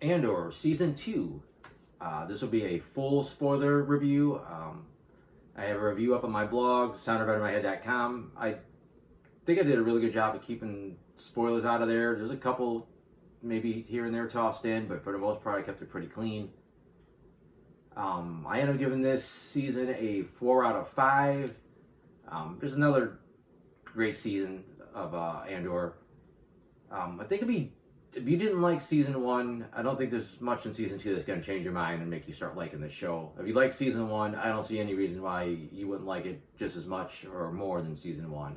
Andor Season 2. This will be a full spoiler review. I have a review up on my blog, sounderbetermyhead.com. I think I did a really good job of keeping spoilers out of there. There's a couple maybe here and there tossed in, but for the most part I kept it pretty clean. I ended up giving this season a 4 out of 5. There's another great season of Andor. I think if you didn't like season 1, I don't think there's much in season 2 that's going to change your mind and make you start liking the show. If you like season 1, I don't see any reason why you wouldn't like it just as much or more than season 1.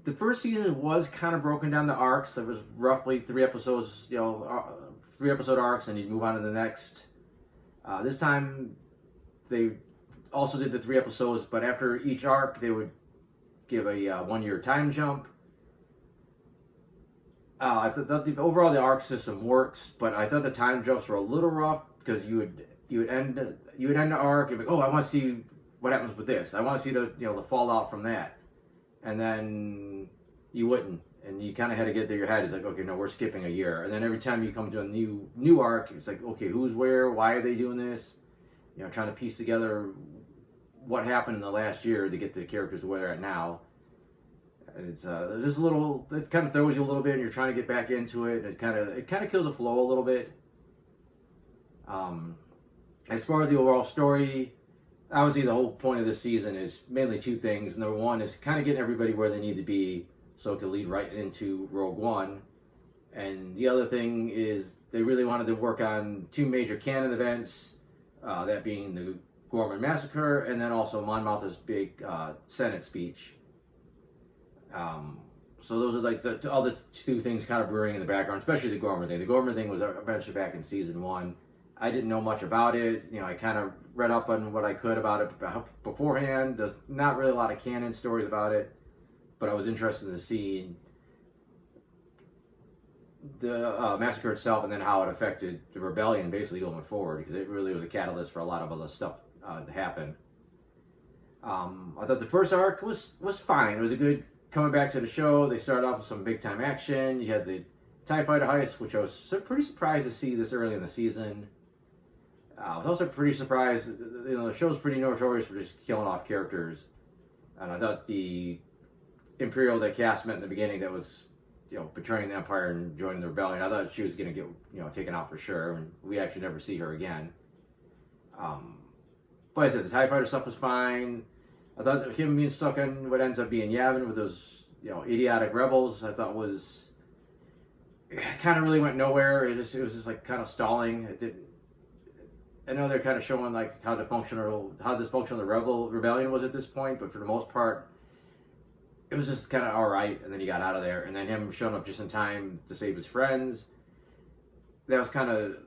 The first season was kind of broken down to arcs. There was roughly 3 episodes, 3 episode arcs, and you'd move on to the next. This time, they also did the 3 episodes, but after each arc, they would give a 1-year time jump. I thought overall the arc system works, but I thought the time jumps were a little rough because you would end the arc and be like, oh, I want to see what happens with this. I want to see the fallout from that, and then you wouldn't, and you kind of had to get through your head. It's like, okay, no, we're skipping a year, and then every time you come to a new arc, it's like, okay, who's where? Why are they doing this? Trying to piece together what happened in the last year to get the characters where they're at now. And it's just a little, it kind of throws you a little bit, and you're trying to get back into it, and it kind of kills the flow a little bit. As far as the overall story, obviously the whole point of this season is mainly 2 things. Number 1 is kind of getting everybody where they need to be so it could lead right into Rogue One. And the other thing is they really wanted to work on 2 major canon events, that being the Gorman Massacre and then also Mon Mothma's big Senate speech. So those are like the other 2 things kind of brewing in the background, especially the Gorman thing. The Gorman thing was mentioned back in season 1. I didn't know much about it. I kind of read up on what I could about it beforehand. There's not really a lot of canon stories about it, but I was interested to see the massacre itself and then how it affected the rebellion basically going forward, because it really was a catalyst for a lot of other stuff to happen. I thought the first arc was fine. It was a good coming back to the show. They started off with some big time action. You had the TIE fighter heist, which I was pretty surprised to see this early in the season. I was also pretty surprised, the show's pretty notorious for just killing off characters. And I thought the Imperial that Cass met in the beginning that was, betraying the Empire and joining the rebellion, I thought she was going to get, taken out for sure. And we actually never see her again. But I said, the TIE fighter stuff was fine. I thought him being stuck on what ends up being Yavin with those, idiotic rebels, I thought it kind of really went nowhere. It was just like kind of stalling. It didn't. I know they're kind of showing like how dysfunctional the rebellion was at this point, but for the most part, it was just kind of all right. And then he got out of there, and then him showing up just in time to save his friends. That was kind of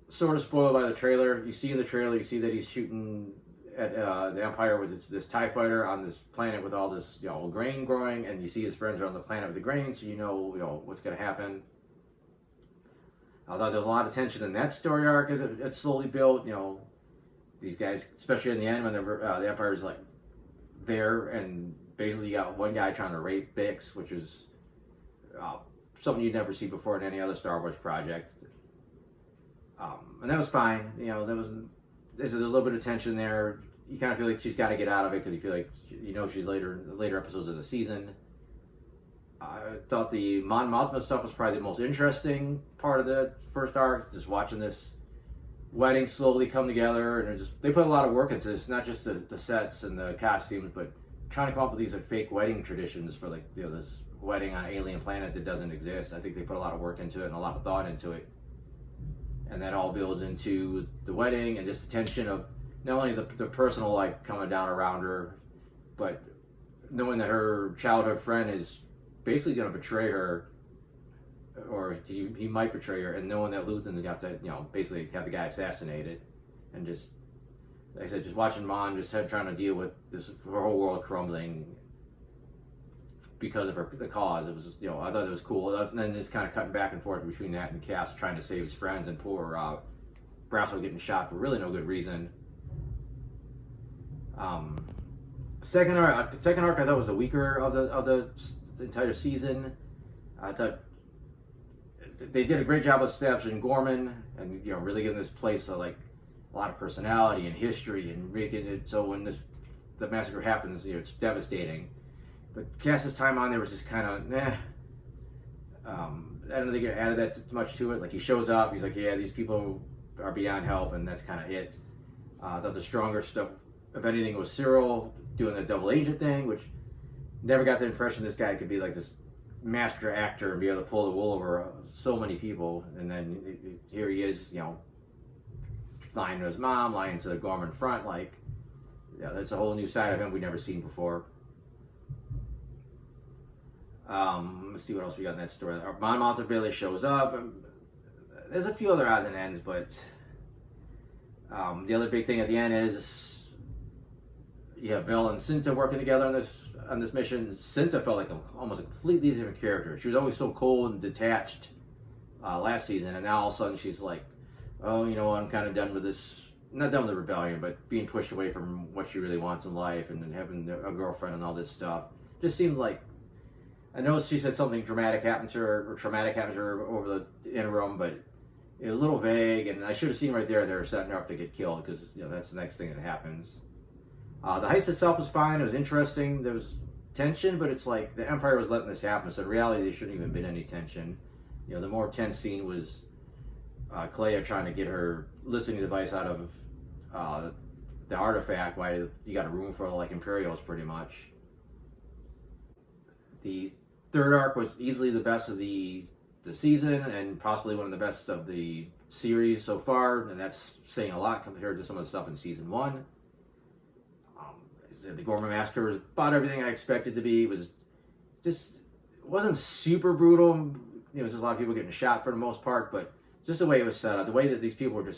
sort of spoiled by the trailer. You see in the trailer, you see that he's shooting at the Empire with this TIE fighter on this planet with all this grain growing, and you see his friends are on the planet with the grain, so you know what's going to happen. I thought there was a lot of tension in that story arc as it slowly built. These guys, especially in the end when the Empire's like there, and basically you got one guy trying to rape Bix, which is something you'd never see before in any other Star Wars project. And that was fine. There's a little bit of tension there. You kind of feel like she's got to get out of it because you feel like she's later episodes of the season. I thought the Mon Mothma stuff was probably the most interesting part of the first arc. Just watching this wedding slowly come together, and they put a lot of work into this, not just the sets and the costumes, but trying to come up with these fake wedding traditions for this wedding on an alien planet that doesn't exist. I think they put a lot of work into it and a lot of thought into it, and that all builds into the wedding and just the tension of not only the personal life coming down around her, but knowing that her childhood friend is basically going to betray her, or he might betray her, and knowing that Luthen got to basically have the guy assassinated, and just like I said, just watching Mon just trying to deal with her whole world crumbling because of the cause. It was just, I thought it was cool. And then just kind of cutting back and forth between that and Cass trying to save his friends, and poor Brasso getting shot for really no good reason. Second arc I thought was the weaker of the entire season. I thought they did a great job of establishing Gorman and really giving this place a lot of personality and history and making it so when the massacre happens, it's devastating. But Cass's time on there was just kind of I don't think it added that much to it. Like he shows up, he's like, yeah, these people are beyond help, and that's kind of it. I thought the stronger stuff, if anything, was Cyril doing the double agent thing, which never got the impression this guy could be like this master actor and be able to pull the wool over so many people. And then here he is, lying to his mom, lying to the Gorman front. That's a whole new side of him we've never seen before. Let's see what else we got in that story. Our Mon Mothma Bailey shows up. There's a few other odds and ends, but the other big thing at the end is you have Vel and Cinta working together on this mission. Cinta felt like almost a completely different character. She was always so cold and detached last season, and now all of a sudden she's like, oh, I'm kind of done with this. Not done with the rebellion, but being pushed away from what she really wants in life and having a girlfriend and all this stuff. Just seemed like, I know she said something dramatic happened to her, or traumatic happened to her over the interim, but it was a little vague, and I should have seen right there they were setting her up to get killed, because that's the next thing that happens. The heist itself was fine. It was interesting. There was tension, but it's like the Empire was letting this happen, so in reality there shouldn't even been any tension. The more tense scene was Clea trying to get her listening device out of the artifact, while you got a room full of Imperials pretty much. The third arc was easily the best of the season, and possibly one of the best of the series so far, and that's saying a lot compared to some of the stuff in season 1. The Gorman Massacre was about everything I expected to be. It wasn't super brutal. It was just a lot of people getting shot for the most part, but just the way it was set up, the way that these people were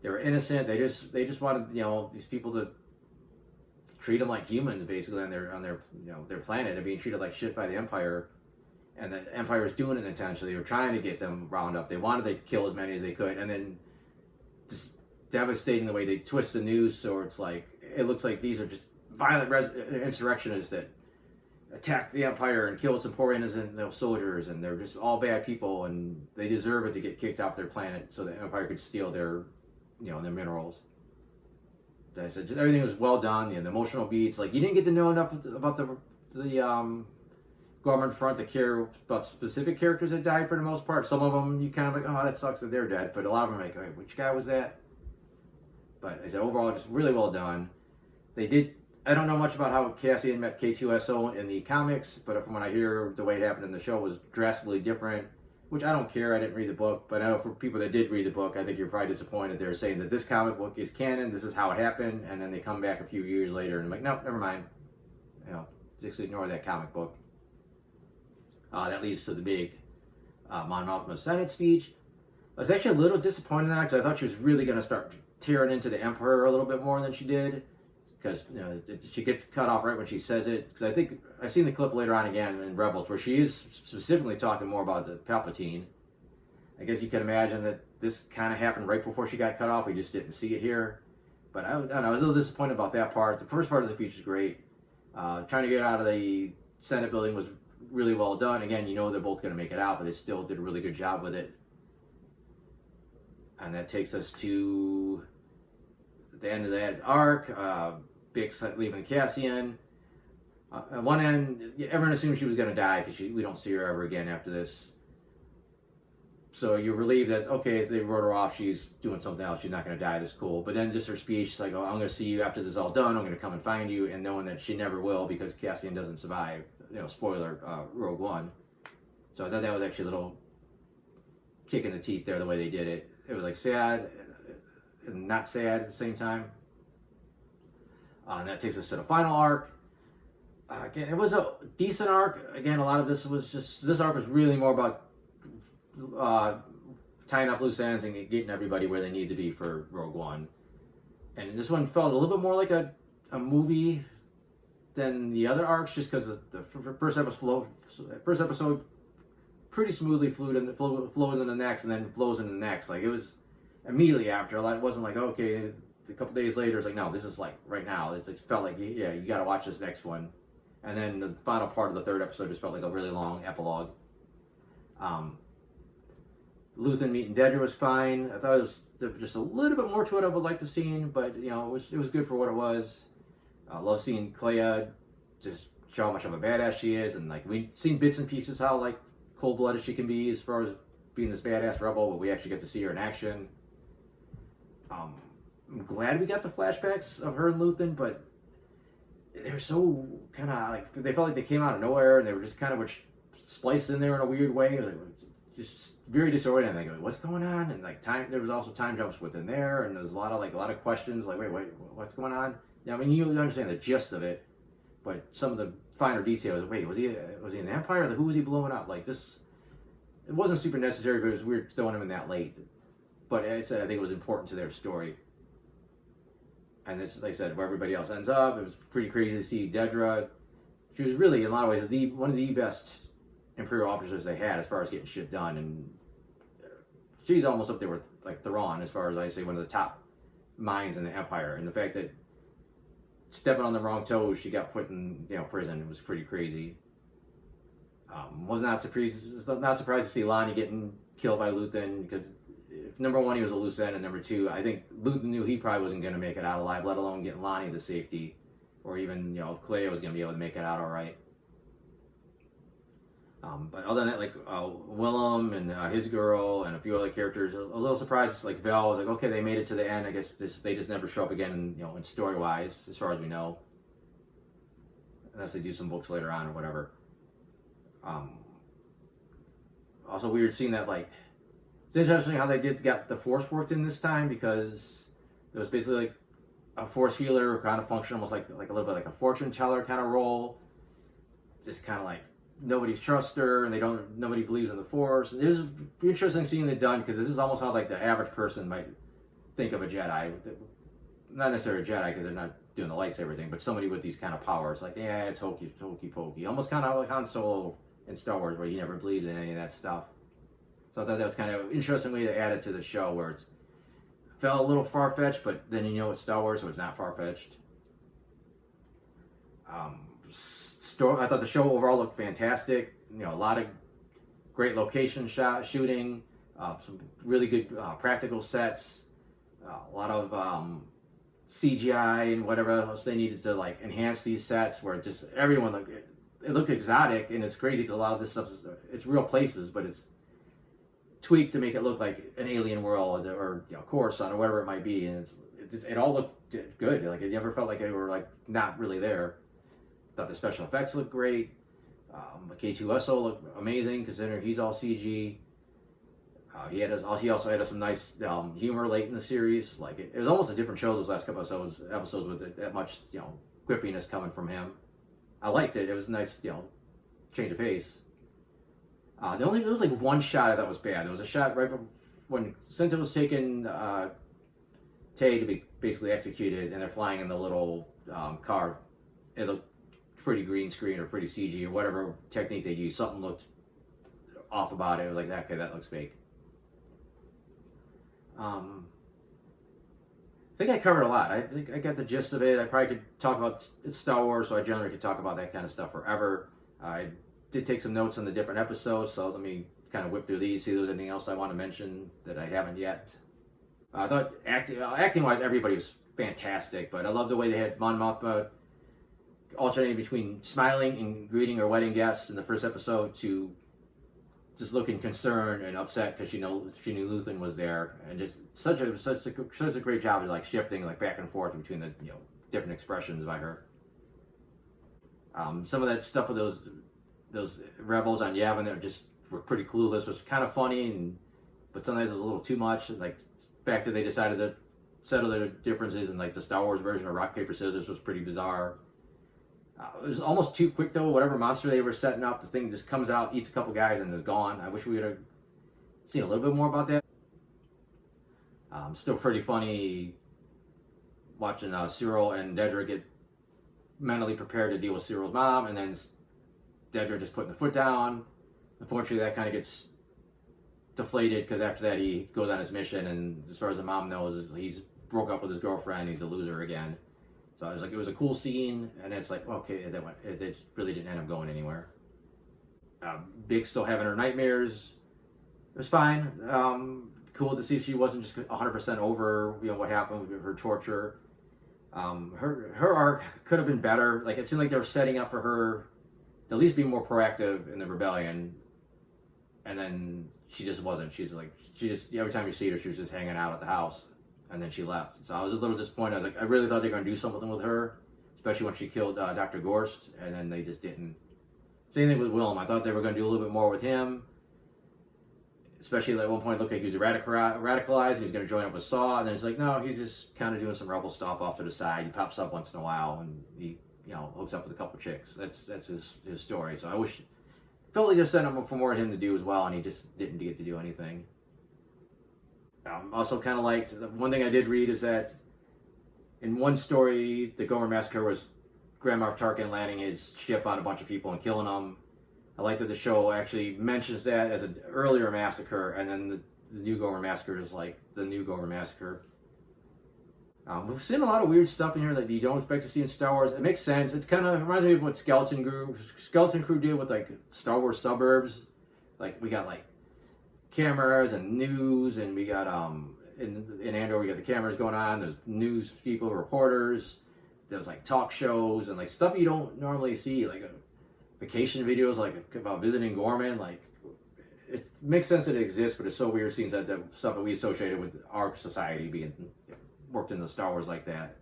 they were innocent. They just wanted these people to treat them like humans, basically, on their planet. They're being treated like shit by the Empire, and the Empire was doing it intentionally. They were trying to get them round up. They wanted to kill as many as they could, and then just devastating the way they twist the news, so it looks like these are just violent insurrectionists that attacked the Empire and killed some poor innocent soldiers, and they're just all bad people, and they deserve it to get kicked off their planet so the Empire could steal their minerals. Like I said, just everything was well done. The emotional beats, you didn't get to know enough about the Gorman front to care about specific characters that died for the most part. Some of them you kind of oh, that sucks that they're dead, but a lot of them are hey, which guy was that? But I said overall, just really well done. I don't know much about how Cassian met K2SO in the comics, but from what I hear, the way it happened in the show was drastically different, which I don't care. I didn't read the book, but I know for people that did read the book, I think you're probably disappointed. They're saying that this comic book is canon, this is how it happened, and then they come back a few years later and nope, never mind. Just ignore that comic book. That leads to the big Mon Mothma Senate speech. I was actually a little disappointed in that because I thought she was really going to start tearing into the Emperor a little bit more than she did. Because she gets cut off right when she says it. Because I think I've seen the clip later on again in Rebels where she is specifically talking more about the Palpatine. I guess you can imagine that this kind of happened right before she got cut off. We just didn't see it here. But I was a little disappointed about that part. The first part of the speech was great. Trying to get out of the Senate building was really well done. Again, they're both going to make it out, but they still did a really good job with it. And that takes us to the end of that arc. Bix leaving Cassian. At one end, everyone assumed she was going to die because we don't see her ever again after this. So you're relieved that, okay, they wrote her off. She's doing something else. She's not going to die. That's cool. But then just her speech, it's like, oh, I'm going to see you after this is all done. I'm going to come and find you. And knowing that she never will because Cassian doesn't survive. Spoiler, Rogue One. So I thought that was actually a little kick in the teeth there, the way they did it. It was sad and not sad at the same time. And that takes us to the final arc. Again, it was a decent arc. Again, a lot of this arc was really more about tying up loose ends and getting everybody where they need to be for Rogue One. And this one felt a little bit more like a movie than the other arcs, just because the first episode pretty smoothly flows into the next, and then flows into the next. It was immediately after. It wasn't okay, a couple days later, it's no, this is right now. It felt like, yeah, you got to watch this next one. And then the final part of the third episode just felt like a really long epilogue. Luthen meeting Dedra was fine. I thought it was just a little bit more to it I would like to have seen, but it was good for what it was. I love seeing Clea just show how much of a badass she is, and like we've seen bits and pieces how like cold-blooded she can be as far as being this badass rebel, but we actually get to see her in action. I'm glad we got the flashbacks of her and Luthen, but they were so kind of like they felt like they came out of nowhere, and they were just kind of spliced in there in a weird way. Like, just very disorienting. Like, what's going on? And like there was also time jumps within there, and there was a lot of questions. Like, wait, what's going on? Yeah, I mean, you understand the gist of it, but some of the finer details. Wait, was he in the Empire? Who was he blowing up? Like this, it wasn't super necessary, but it was weird throwing him in that late. But I think it was important to their story. And this, like I said, where everybody else ends up, it was pretty crazy to see Dedra. She was really, in a lot of ways, one of the best Imperial officers they had as far as getting shit done. And she's almost up there with like Thrawn as far as I say one of the top minds in the Empire. And the fact that stepping on the wrong toes, she got put in prison. It was pretty crazy. Was not surprised to see Lonnie getting killed by Luthen because number one, he was a loose end, and number two, I think Luthen knew he probably wasn't going to make it out alive, let alone getting Lonnie to safety, or even if Clea was going to be able to make it out all right. But other than that, like Willem and his girl and a few other characters, a little surprised. Like Vel was like, okay, they made it to the end. I guess they just never show up again, in story wise, as far as we know, unless they do some books later on or whatever. Also weird seeing that like. It's interesting how they got the Force worked in this time because it was basically like a Force healer kind of function, almost like a little bit like a fortune teller kind of role. Just kind of like nobody trusts her and nobody believes in the Force. And this is interesting seeing it done because this is almost how like the average person might think of a Jedi. Not necessarily a Jedi because they're not doing the lightsaber thing, but somebody with these kind of powers. Like, yeah, it's hokey pokey. Almost kind of like Han Solo in Star Wars where he never believed in any of that stuff. So I thought that was kind of an interesting way to add it to the show where it felt a little far-fetched, but then it's Star Wars, so it's not far-fetched. I thought the show overall looked fantastic. A lot of great location shooting, some really good practical sets, a lot of CGI and whatever else they needed to like enhance these sets where just everyone it looked exotic, and it's crazy because a lot of this stuff it's real places, but it's tweaked to make it look like an alien world or Coruscant or whatever it might be, and it all looked good. Like it never felt like they were like not really there. Thought the special effects looked great. K2SO looked amazing considering he's all CG. He also had some nice humor late in the series. Like it was almost a different show those last couple episodes with that much quippiness coming from him. I liked it. It was a nice change of pace. There was like one shot I thought was bad. There was a shot right when Cinta was taking Tay to be basically executed, and they're flying in the little car. It looked pretty green screen or pretty CG or whatever technique they used. Something looked off about it. It was like, okay, that looks fake. I think I covered a lot. I think I got the gist of it. I probably could talk about Star Wars, so I generally could talk about that kind of stuff forever. I did take some notes on the different episodes, so let me kind of whip through these, see if there's anything else I want to mention that I haven't yet. I thought acting-wise, everybody was fantastic, but I love the way they had Mon Mothma alternating between smiling and greeting her wedding guests in the first episode to just looking concerned and upset because she knew Luthen was there, and just such a great job of like shifting like back and forth between the different expressions by her. Some of that stuff with those rebels on Yavin that were pretty clueless was kind of funny, but sometimes it was a little too much. Like the fact that they decided to settle their differences in like the Star Wars version of rock paper scissors was pretty bizarre. It was almost too quick though. Whatever monster they were setting up, the thing just comes out, eats a couple guys, and is gone. I wish we would have seen a little bit more about that. Still pretty funny watching Cyril and Dedra get mentally prepared to deal with Cyril's mom, and then Dedra just putting the foot down. Unfortunately, that kind of gets deflated because after that he goes on his mission, and as far as the mom knows, he's broke up with his girlfriend. He's a loser again. So I was like, it was a cool scene, and it's like, okay, it really didn't end up going anywhere. Big still having her nightmares. It was fine. Cool to see she wasn't just 100% over, what happened with her torture. Her arc could have been better. Like, it seemed like they were setting up for her to at least be more proactive in the rebellion, and then she just wasn't. She just every time you see her, she was just hanging out at the house, and then she left. So I was a little disappointed. I was like, I really thought they were going to do something with her, especially when she killed Dr. Gorst, and then they just didn't. Same thing with Willem. I thought they were going to do a little bit more with him, especially at one point it looked like he was radicalized and he was going to join up with Saw, and then it's like, no, he's just kind of doing some rebel stuff off to the side. He pops up once in a while and he hooks up with a couple chicks. That's his story. So I felt like they're setting up for more of him to do as well, and he just didn't get to do anything. Also kind of liked, one thing I did read is that in one story, the Gomer Massacre was Grand Moff Tarkin landing his ship on a bunch of people and killing them. I like that the show actually mentions that as an earlier massacre, and then the new Gomer Massacre is like the new Gomer Massacre. We've seen a lot of weird stuff in here that you don't expect to see in Star Wars. It makes sense. It's kind of reminds me of what Skeleton Crew did with like Star Wars suburbs. Like, we got like cameras and news, and we got in Andor we got the cameras going on. There's news people, reporters. There's like talk shows and like stuff you don't normally see, like vacation videos like about visiting Gorman. Like, it makes sense that it exists, but it's so weird seeing that the stuff that we associated with our society being worked into Star Wars like that.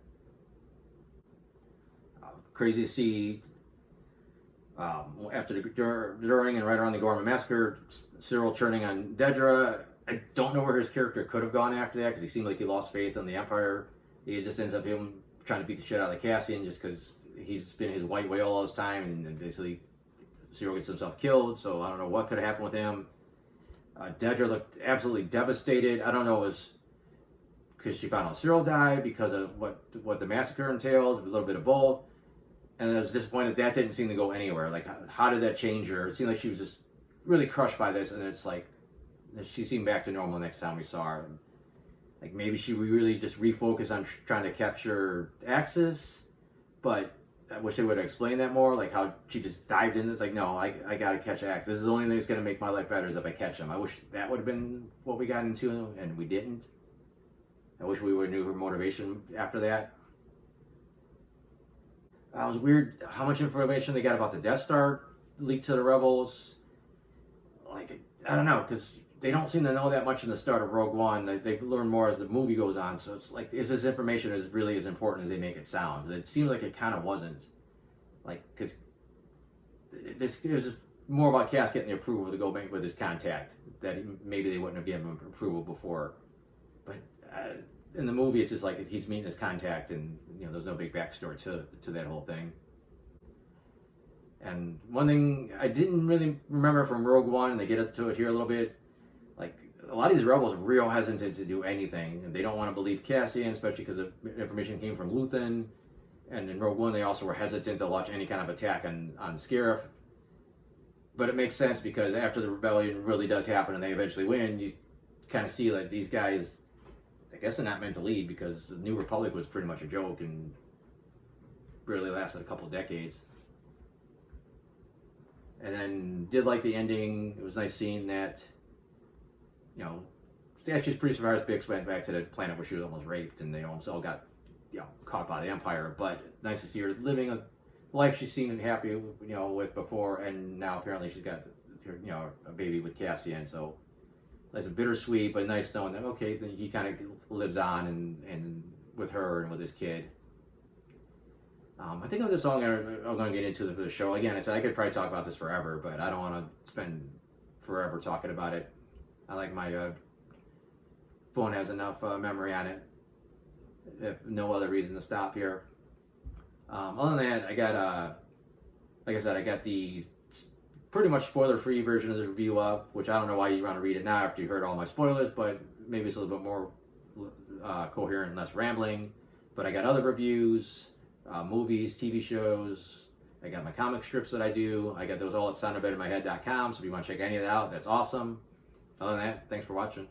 Crazy to see after during and right around the Gorman Massacre, Cyril turning on Dedra. I don't know where his character could have gone after that, because he seemed like he lost faith in the Empire. It just ends up him trying to beat the shit out of the Cassian just because he's been his white whale all this time, and basically Cyril gets himself killed. So I don't know what could have happened with him. Dedra looked absolutely devastated. I don't know, it was because she found out Cyril died, because of what the massacre entailed, a little bit of both. And I was disappointed that didn't seem to go anywhere. Like, how did that change her? It seemed like she was just really crushed by this, and it's like she seemed back to normal next time we saw her. Like, maybe she really just refocused on trying to capture Axis, but I wish they would have explained that more, like how she just dived in. It's like, no, I gotta catch Axis. This is the only thing that's gonna make my life better is if I catch him. I wish that would have been what we got into, and we didn't. I wish we would have knew her motivation after that. It was weird how much information they got about the Death Star leaked to the Rebels. Like, I don't know, because they don't seem to know that much in the start of Rogue One. They learn more as the movie goes on. So it's like, is this information really as important as they make it sound? It seems like it kind of wasn't. Like, because it was more about Cass getting the approval to go with his contact, that maybe they wouldn't have given him approval before. But in the movie, it's just like he's meeting his contact, and there's no big backstory to that whole thing. And one thing I didn't really remember from Rogue One, and they get to it here a little bit, like, a lot of these rebels are real hesitant to do anything, and they don't want to believe Cassian, especially because the information came from Luthen. And in Rogue One, they also were hesitant to launch any kind of attack on Scarif. But it makes sense, because after the rebellion really does happen and they eventually win, you kind of see like these guys, I guess they're not meant to lead, because the New Republic was pretty much a joke and really lasted a couple decades. And then did like the ending. It was nice seeing that, actually Priest of Arus Bix went back to the planet where she was almost raped, and they almost all got caught by the Empire. But nice to see her living a life she seemed happy with before, and now apparently she's got a baby with Cassian. So it's a bittersweet, but nice knowing that, okay, then he kind of lives on and with her and with his kid. I think that's all I'm going to get into the show. Again, I said I could probably talk about this forever, but I don't want to spend forever talking about it. I like my phone has enough memory on it, if no other reason to stop here. Other than that, I got, like I said, I got the pretty much spoiler-free version of the review up, which I don't know why you want to read it now after you heard all my spoilers, but maybe it's a little bit more coherent and less rambling. But I got other reviews, movies, TV shows. I got my comic strips that I do. I got those all at soundabettermyhead.com, so if you want to check any of that out, that's awesome. Other than that, thanks for watching.